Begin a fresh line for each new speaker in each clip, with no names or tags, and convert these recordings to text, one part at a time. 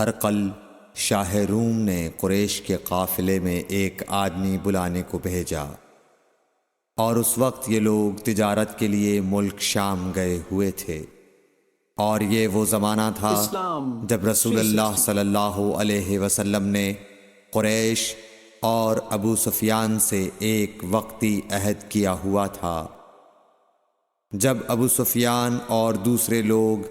ہرقل شاہ روم نے قریش کے قافلے میں ایک آدمی بلانے کو بھیجا، اور اس وقت یہ لوگ تجارت کے لیے ملک شام گئے ہوئے تھے، اور یہ وہ زمانہ تھا جب رسول اللہ صلی اللہ علیہ وسلم نے قریش اور ابو سفیان سے ایک وقتی عہد کیا ہوا تھا۔ جب ابو سفیان اور دوسرے لوگ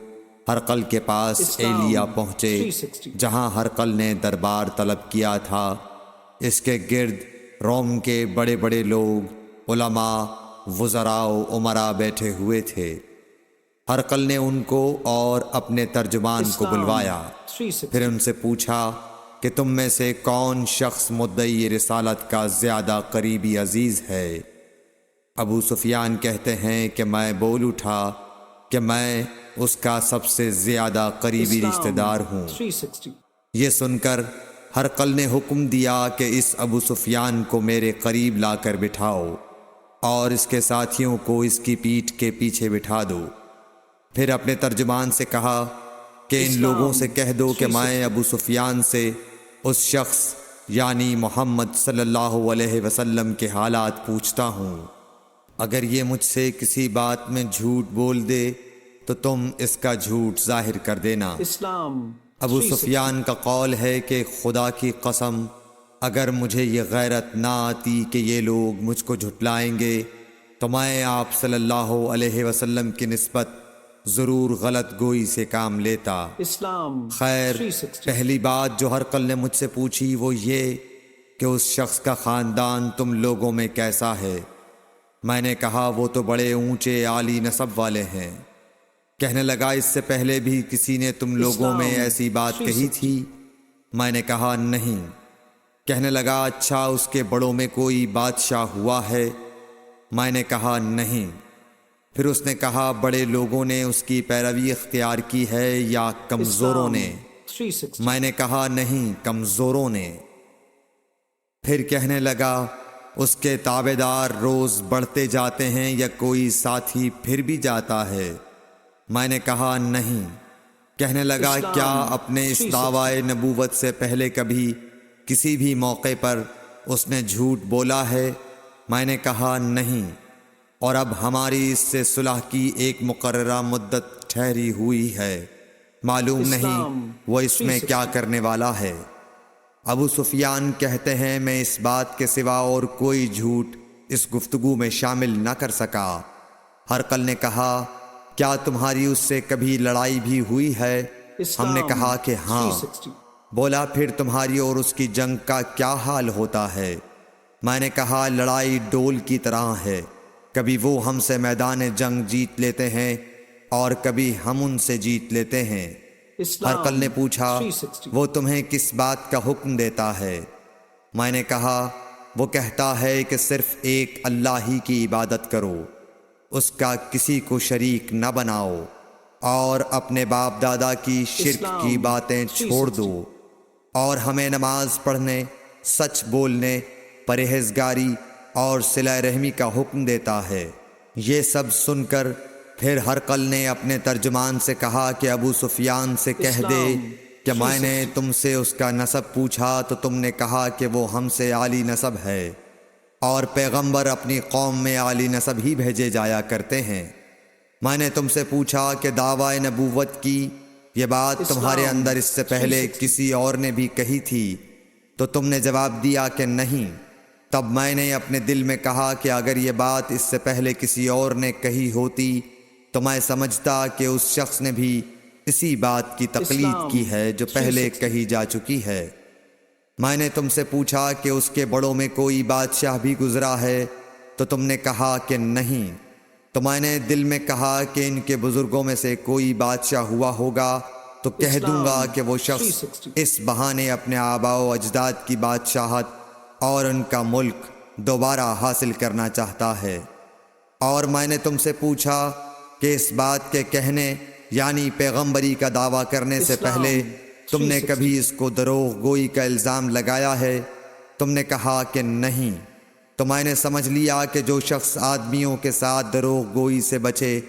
ہرقل کے پاس ایلیا پہنچے جہاں ہرقل نے دربار طلب کیا تھا، اس کے گرد روم کے بڑے بڑے لوگ، علماء، وزراء و امراء بیٹھے ہوئے تھے۔ ہرقل نے ان کو اور اپنے ترجمان کو بلوایا، پھر ان سے پوچھا کہ تم میں سے کون شخص مدعی رسالت کا زیادہ قریبی عزیز ہے؟ ابو سفیان کہتے ہیں کہ میں بول اٹھا کہ میں اس کا سب سے زیادہ قریبی رشتہ دار ہوں۔ یہ سن کر ہرقل نے حکم دیا کہ اس ابو سفیان کو میرے قریب لا کر بٹھاؤ اور اس کے ساتھیوں کو اس کی پیٹھ کے پیچھے بٹھا دو۔ پھر اپنے ترجمان سے کہا کہ ان لوگوں سے کہہ دو کہ میں ابو سفیان سے اس شخص یعنی محمد صلی اللہ علیہ وسلم کے حالات پوچھتا ہوں، اگر یہ مجھ سے کسی بات میں جھوٹ بول دے تو تم اس کا جھوٹ ظاہر کر دینا۔ ابو سفیان کا قول ہے کہ خدا کی قسم اگر مجھے یہ غیرت نہ آتی کہ یہ لوگ مجھ کو جھٹلائیں گے تو میں آپ صلی اللہ علیہ وسلم کی نسبت ضرور غلط گوئی سے کام لیتا۔ خیر، پہلی بات جو ہرقل نے مجھ سے پوچھی وہ یہ کہ اس شخص کا خاندان تم لوگوں میں کیسا ہے؟ میں نے کہا وہ تو بڑے اونچے عالی نسب والے ہیں۔ کہنے لگا اس سے پہلے بھی کسی نے تم لوگوں میں ایسی بات کہی تھی؟ میں نے کہا نہیں۔ کہنے لگا اچھا اس کے بڑوں میں کوئی بادشاہ ہوا ہے؟ میں نے کہا نہیں۔ پھر اس نے کہا بڑے لوگوں نے اس کی پیروی اختیار کی ہے یا کمزوروں نے؟ میں نے کہا نہیں، کمزوروں نے۔ پھر کہنے لگا اس کے تابعدار روز بڑھتے جاتے ہیں یا کوئی ساتھی پھر بھی جاتا ہے؟ میں نے کہا نہیں۔ کہنے لگا کیا اپنے اس دعوی نبوت سے پہلے کبھی کسی بھی موقع پر اس نے جھوٹ بولا ہے؟ میں نے کہا نہیں، اور اب ہماری اس سے صلح کی ایک مقررہ مدت ٹھہری ہوئی ہے، معلوم نہیں وہ اس میں کیا کرنے والا ہے۔ ابو سفیان کہتے ہیں میں اس بات کے سوا اور کوئی جھوٹ اس گفتگو میں شامل نہ کر سکا۔ ہرقل نے کہا کیا تمہاری اس سے کبھی لڑائی بھی ہوئی ہے؟ ہم نے کہا کہ ہاں۔ بولا پھر تمہاری اور اس کی جنگ کا کیا حال ہوتا ہے؟ میں نے کہا لڑائی ڈول کی طرح ہے، کبھی وہ ہم سے میدان جنگ جیت لیتے ہیں اور کبھی ہم ان سے جیت لیتے ہیں۔ ہرقل نے پوچھا وہ تمہیں کس بات کا حکم دیتا ہے؟ میں نے کہا وہ کہتا ہے کہ صرف ایک اللہ ہی کی عبادت کرو، اس کا کسی کو شریک نہ بناؤ، اور اپنے باپ دادا کی شرک کی باتیں چھوڑ دو، اور ہمیں نماز پڑھنے، سچ بولنے، پرہیزگاری اور صلہ رحمی کا حکم دیتا ہے۔ یہ سب سن کر پھر ہرقل نے اپنے ترجمان سے کہا کہ ابو سفیان سے کہہ دے کہ میں نے تم سے اس کا نسب پوچھا تو تم نے کہا کہ وہ ہم سے عالی نسب ہے، اور پیغمبر اپنی قوم میں عالی نسب ہی بھیجے جایا کرتے ہیں۔ میں نے تم سے پوچھا کہ دعوی نبوت کی یہ بات تمہارے اندر اس سے پہلے کسی اور نے بھی کہی تھی؟ تو تم نے جواب دیا کہ نہیں۔ تب میں نے اپنے دل میں کہا کہ اگر یہ بات اس سے پہلے کسی اور نے کہی ہوتی تو میں سمجھتا کہ اس شخص نے بھی اسی بات کی تقلید کی ہے جو پہلے کہی جا چکی ہے۔ میں نے تم سے پوچھا کہ اس کے بڑوں میں کوئی بادشاہ بھی گزرا ہے؟ تو تم نے کہا کہ نہیں۔ تو میں نے دل میں کہا کہ ان کے بزرگوں میں سے کوئی بادشاہ ہوا ہوگا تو کہہ دوں گا کہ وہ شخص اس بہانے اپنے آباء و اجداد کی بادشاہت اور ان کا ملک دوبارہ حاصل کرنا چاہتا ہے۔ اور میں نے تم سے پوچھا کہ اس بات کے کہنے یعنی پیغمبری کا دعویٰ کرنے سے پہلے تم نے کبھی اس کو دروغ گوئی کا الزام لگایا ہے؟ تم نے کہا کہ نہیں۔ تو میں نے سمجھ لیا کہ جو شخص آدمیوں کے ساتھ دروغ گوئی سے بچے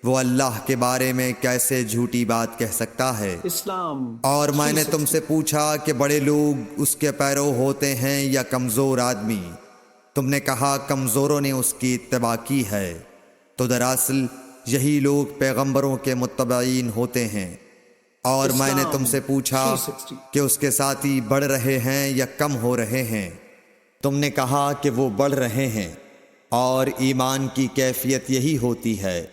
وہ اللہ کے بارے میں کیسے جھوٹی بات کہہ سکتا ہے؟
اسلام
اور میں نے تم سے پوچھا کہ بڑے لوگ اس کے پیرو ہوتے ہیں یا کمزور آدمی؟ تم نے کہا کمزوروں نے اس کی اتباع کی ہے، تو دراصل یہی لوگ پیغمبروں کے متبعین ہوتے ہیں۔ اور میں نے تم سے پوچھا کہ اس کے ساتھی بڑھ رہے ہیں یا کم ہو رہے ہیں؟ تم نے کہا کہ وہ بڑھ رہے ہیں، اور ایمان کی کیفیت یہی ہوتی ہے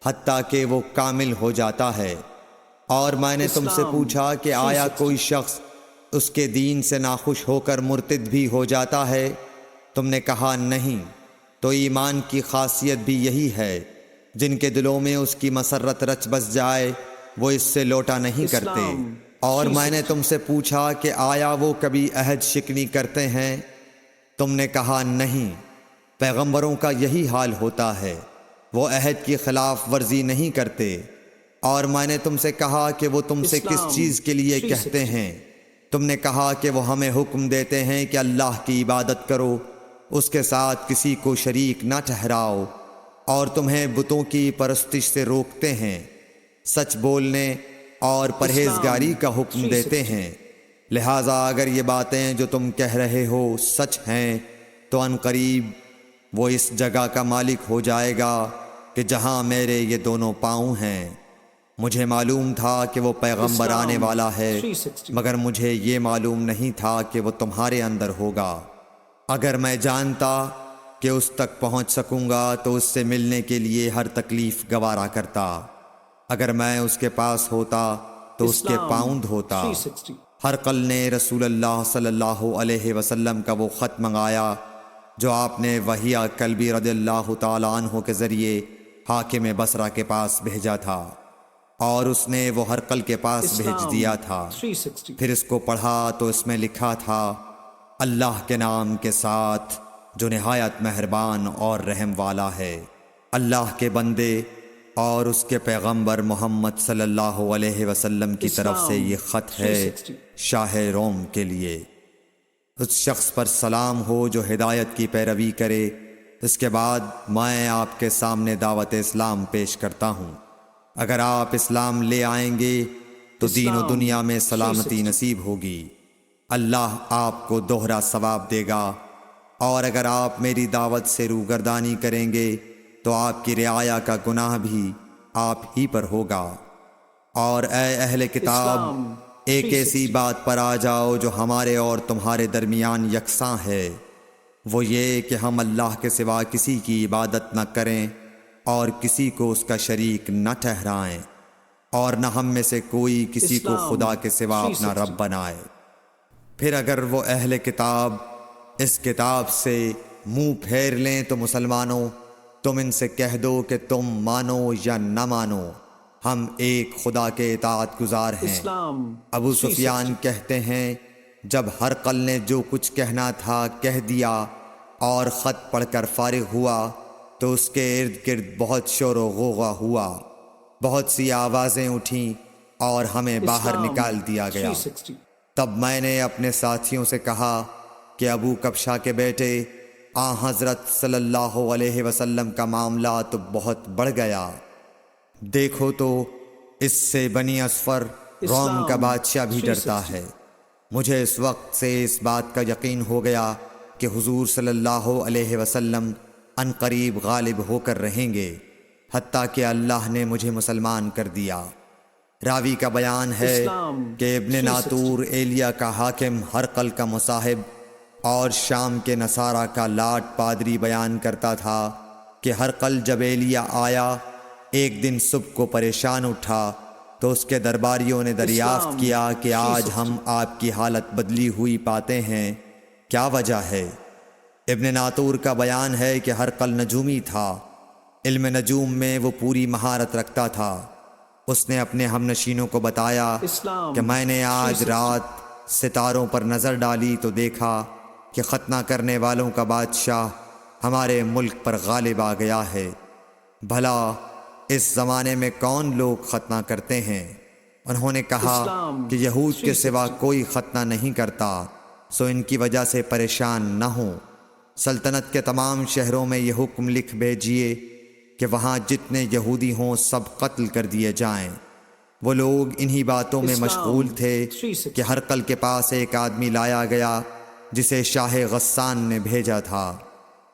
حتیٰ کہ وہ کامل ہو جاتا ہے۔ اور میں نے تم سے پوچھا کہ آیا کوئی شخص اس کے دین سے ناخوش ہو کر مرتد بھی ہو جاتا ہے؟ تم نے کہا نہیں۔ تو ایمان کی خاصیت بھی یہی ہے، جن کے دلوں میں اس کی مسرت رچ بس جائے وہ اس سے لوٹا نہیں کرتے۔ اور میں نے تم سے پوچھا کہ آیا وہ کبھی عہد شکنی کرتے ہیں؟ تم نے کہا نہیں۔ پیغمبروں کا یہی حال ہوتا ہے، وہ عہد کی خلاف ورزی نہیں کرتے۔ اور میں نے تم سے کہا کہ وہ تم سے کس چیز کے لیے کہتے ہیں؟ تم نے کہا کہ وہ ہمیں حکم دیتے ہیں کہ اللہ کی عبادت کرو، اس کے ساتھ کسی کو شریک نہ ٹھہراؤ، اور تمہیں بتوں کی پرستش سے روکتے ہیں، سچ بولنے اور پرہیزگاری کا حکم دیتے ہیں۔ لہٰذا اگر یہ باتیں جو تم کہہ رہے ہو سچ ہیں تو ان قریب وہ اس جگہ کا مالک ہو جائے گا کہ جہاں میرے یہ دونوں پاؤں ہیں۔ مجھے معلوم تھا کہ وہ پیغمبر آنے والا ہے، مگر مجھے یہ معلوم نہیں تھا کہ وہ تمہارے اندر ہوگا۔ اگر میں جانتا کہ اس تک پہنچ سکوں گا تو اس سے ملنے کے لیے ہر تکلیف گوارا کرتا۔ اگر میں اس کے پاس ہوتا تو اس کے پاؤں دھوتا۔ ہرقل نے رسول اللہ صلی اللہ علیہ وسلم کا وہ خط منگایا جو آپ نے وحیہ کلبی رضی اللہ تعالیٰ عنہ کے ذریعے حاکم بصرہ کے پاس بھیجا تھا، اور اس نے وہ ہرقل کے پاس بھیج دیا تھا۔ پھر اس کو پڑھا تو اس میں لکھا تھا، اللہ کے نام کے ساتھ جو نہایت مہربان اور رحم والا ہے۔ اللہ کے بندے اور اس کے پیغمبر محمد صلی اللہ علیہ وسلم کی طرف سے یہ خط ہے شاہ روم کے لیے۔ اس شخص پر سلام ہو جو ہدایت کی پیروی کرے۔ اس کے بعد میں آپ کے سامنے دعوت اسلام پیش کرتا ہوں۔ اگر آپ اسلام لے آئیں گے تو دین و دنیا میں سلامتی نصیب ہوگی، اللہ آپ کو دوہرا ثواب دے گا۔ اور اگر آپ میری دعوت سے روگردانی کریں گے تو آپ کی رعایا کا گناہ بھی آپ ہی پر ہوگا۔ اور اے اہل کتاب، ایک ایسی بات پر آ جاؤ جو ہمارے اور تمہارے درمیان یکساں ہے، وہ یہ کہ ہم اللہ کے سوا کسی کی عبادت نہ کریں اور کسی کو اس کا شریک نہ ٹھہرائیں، اور نہ ہم میں سے کوئی کسی کو خدا کے سوا اپنا رب بنائے۔ پھر اگر وہ اہل کتاب اس کتاب سے منہ پھیر لیں تو مسلمانوں، تم ان سے کہہ دو کہ تم مانو یا نہ مانو، ہم ایک خدا کے اطاعت گزار ہیں۔ ابو سفیان کہتے ہیں، جب ہرقل نے جو کچھ کہنا تھا کہہ دیا اور خط پڑھ کر فارغ ہوا تو اس کے ارد گرد بہت شور و غوغا ہوا، بہت سی آوازیں اٹھیں اور ہمیں باہر نکال دیا گیا۔ تب میں نے اپنے ساتھیوں سے کہا کہ ابو کبشہ کے بیٹے حضرت صلی اللہ علیہ وسلم کا معاملہ تو بہت بڑھ گیا۔ دیکھو تو اس سے بنی اصفر روم کا بادشاہ بھی ڈرتا ہے۔ مجھے اس وقت سے اس بات کا یقین ہو گیا کہ حضور صلی اللہ علیہ وسلم ان قریب غالب ہو کر رہیں گے، حتیٰ کہ اللہ نے مجھے مسلمان کر دیا۔ راوی کا بیان ہے کہ ابن ناطور ایلیا کا حاکم ہرقل کا مصاحب اور شام کے نصارہ کا لاٹ پادری بیان کرتا تھا کہ ہرقل جب ایلیا آیا ایک دن صبح کو پریشان اٹھا تو اس کے درباریوں نے دریافت کیا کہ آج ہم آپ کی حالت بدلی ہوئی پاتے ہیں، کیا وجہ ہے؟ ابن ناطور کا بیان ہے کہ ہرقل نجومی تھا، علم نجوم میں وہ پوری مہارت رکھتا تھا۔ اس نے اپنے ہم نشینوں کو بتایا کہ میں نے آج رات ستاروں پر نظر ڈالی تو دیکھا کہ ختنہ کرنے والوں کا بادشاہ ہمارے ملک پر غالب آ گیا ہے۔ بھلا اس زمانے میں کون لوگ ختنہ کرتے ہیں؟ انہوں نے کہا کہ یہود کے سوا کوئی ختنہ نہیں کرتا، سو ان کی وجہ سے پریشان نہ ہوں۔ سلطنت کے تمام شہروں میں یہ حکم لکھ بھیجیے کہ وہاں جتنے یہودی ہوں سب قتل کر دیے جائیں۔ وہ لوگ انہی باتوں میں مشغول تھے کہ ہرقل کے پاس ایک آدمی لایا گیا جسے شاہ غسان نے بھیجا تھا۔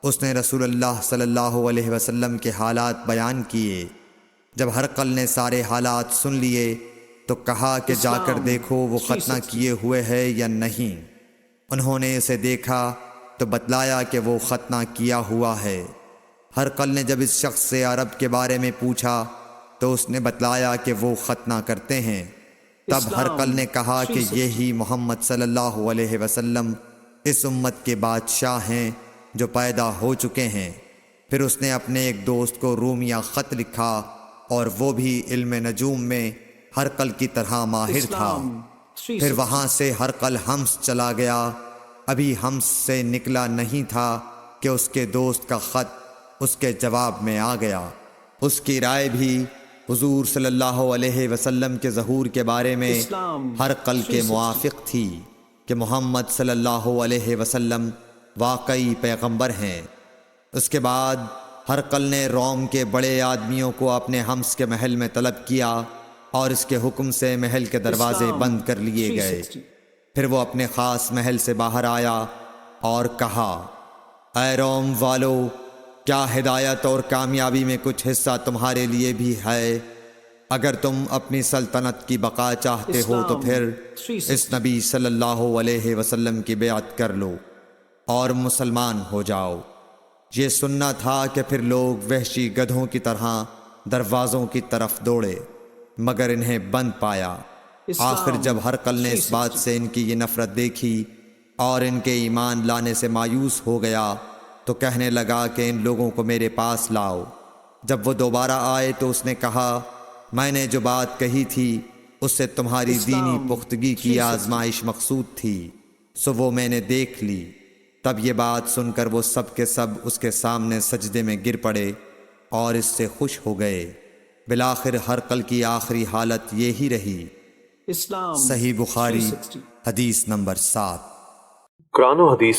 اس نے رسول اللہ صلی اللہ علیہ وسلم کے حالات بیان کیے۔ جب ہرقل نے سارے حالات سن لیے تو کہا کہ جا کر دیکھو وہ ختنہ کیے ہوئے ہے یا نہیں۔ انہوں نے اسے دیکھا تو بتلایا کہ وہ ختنہ کیا ہوا ہے۔ ہرقل نے جب اس شخص سے عرب کے بارے میں پوچھا تو اس نے بتلایا کہ وہ ختنہ کرتے ہیں۔ تب ہرقل نے کہا کہ یہی محمد صلی اللہ علیہ وسلم اس امت کے بادشاہ ہیں جو پیدا ہو چکے ہیں۔ پھر اس نے اپنے ایک دوست کو رومیہ خط لکھا اور وہ بھی علم نجوم میں ہرقل کی طرح ماہر تھا۔ پھر وہاں سے ہرقل حمص چلا گیا۔ ابھی حمص سے نکلا نہیں تھا کہ اس کے دوست کا خط اس کے جواب میں آ گیا۔ اس کی رائے بھی حضور صلی اللہ علیہ وسلم کے ظہور کے بارے میں ہرقل کے موافق تھی کہ محمد صلی اللہ علیہ وسلم واقعی پیغمبر ہیں۔ اس کے بعد ہرقل نے روم کے بڑے آدمیوں کو اپنے حمص کے محل میں طلب کیا اور اس کے حکم سے محل کے دروازے بند کر لیے گئے۔ پھر وہ اپنے خاص محل سے باہر آیا اور کہا، اے روم والو، کیا ہدایت اور کامیابی میں کچھ حصہ تمہارے لیے بھی ہے؟ اگر تم اپنی سلطنت کی بقا چاہتے ہو تو پھر اس نبی صلی اللہ علیہ وسلم کی بیعت کر لو اور مسلمان ہو جاؤ۔ یہ سننا تھا کہ پھر لوگ وحشی گدھوں کی طرح دروازوں کی طرف دوڑے مگر انہیں بند پایا۔ آخر جب ہرقل نے اس بات سے ان کی یہ نفرت دیکھی اور ان کے ایمان لانے سے مایوس ہو گیا تو کہنے لگا کہ ان لوگوں کو میرے پاس لاؤ۔ جب وہ دوبارہ آئے تو اس نے کہا، میں نے جو بات کہی تھی اس سے تمہاری دینی پختگی کی آزمائش مقصود تھی، سو وہ میں نے دیکھ لی۔ تب یہ بات سن کر وہ سب کے سب اس کے سامنے سجدے میں گر پڑے اور اس سے خوش ہو گئے۔ بالآخر ہرقل کی آخری حالت یہی رہی۔ صحیح بخاری حدیث نمبر 7۔
قرآن و حدیث